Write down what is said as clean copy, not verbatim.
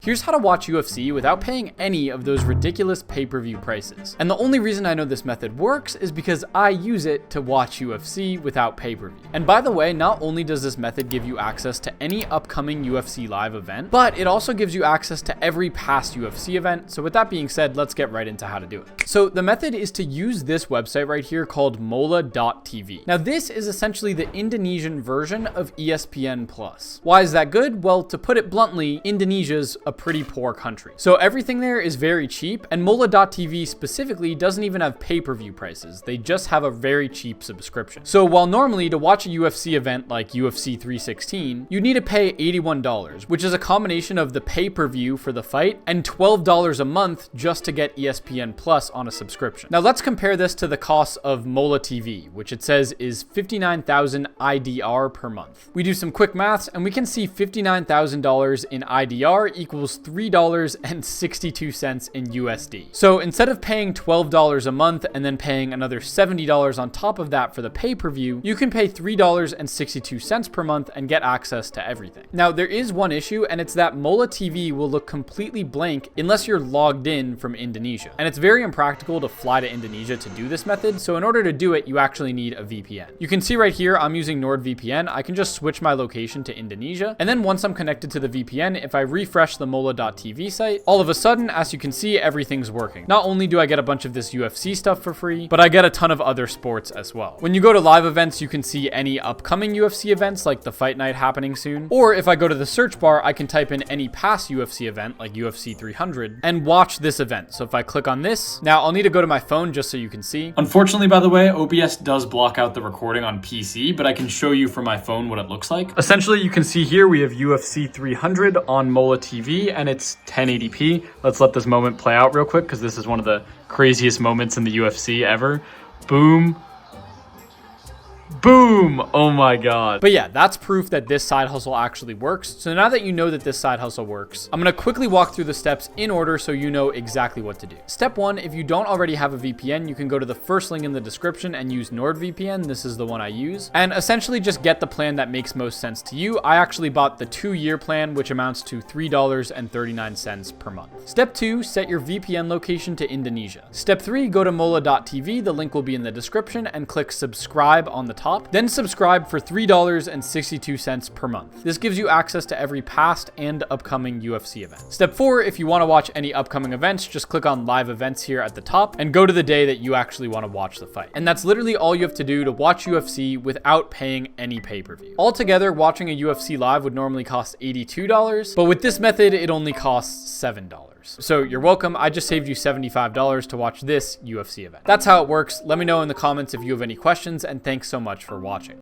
Here's how to watch UFC without paying any of those ridiculous pay-per-view prices. And the only reason I know this method works is because I use it to watch UFC without pay-per-view. And by the way, not only does this method give you access to any upcoming UFC live event, but it also gives you access to every past UFC event. So with that being said, let's get right into how to do it. So the method is to use this website right here called mola.tv. Now this is essentially the Indonesian version of ESPN Plus. Why is that good? Well, to put it bluntly, Indonesia's a pretty poor country. So everything there is very cheap, and mola.tv specifically doesn't even have pay-per-view prices. They just have a very cheap subscription. So while normally to watch a UFC event like UFC 316, you need to pay $81, which is a combination of the pay-per-view for the fight and $12 a month just to get ESPN Plus on a subscription. Now let's compare this to the cost of Mola TV, which it says is 59,000 IDR per month. We do some quick maths and we can see $59,000 in IDR equals $3.62 in USD. So instead of paying $12 a month and then paying another $70 on top of that for the pay-per-view, you can pay $3.62 per month and get access to everything. Now there is one issue, and it's that Mola TV will look completely blank unless you're logged in from Indonesia. And it's very impractical to fly to Indonesia to do this method, so in order to do it, you actually need a VPN. You can see right here, I'm using NordVPN. I can just switch my location to Indonesia, and then once I'm connected to the VPN, if I refresh the mola.tv site, all of a sudden, as you can see, everything's working. Not only do I get a bunch of this UFC stuff for free, but I get a ton of other sports as well. When you go to live events, you can see any upcoming UFC events like the Fight Night happening soon, or if I go to the search bar, I can type in any past UFC event like UFC 300 and watch this event. So if I click on this, now I'll need to go to my phone just so you can see. Unfortunately, by the way, OBS does block out the recording on PC, but I can show you from my phone what it looks like. Essentially, you can see here we have UFC 300 on Mola TV and it's 1080p. Let's let this moment play out real quick because this is one of the craziest moments in the UFC ever. Boom. Boom! Oh my god. But yeah, that's proof that this side hustle actually works. So now that you know that this side hustle works, I'm going to quickly walk through the steps in order so you know exactly what to do. Step 1, if you don't already have a VPN, you can go to the first link in the description and use NordVPN. This is the one I use. And essentially just get the plan that makes most sense to you. I actually bought the 2-year plan, which amounts to $3.39 per month. Step 2, set your VPN location to Indonesia. Step 3, go to mola.tv. The link will be in the description and click subscribe on the top. Then subscribe for $3.62 per month. This gives you access to every past and upcoming UFC event. Step 4, if you want to watch any upcoming events, just click on live events here at the top and go to the day that you actually want to watch the fight. And that's literally all you have to do to watch UFC without paying any pay-per-view. Altogether, watching a UFC live would normally cost $82, but with this method, it only costs $7. So you're welcome. I just saved you $75 to watch this UFC event. That's how it works. Let me know in the comments if you have any questions, and thanks so much for watching.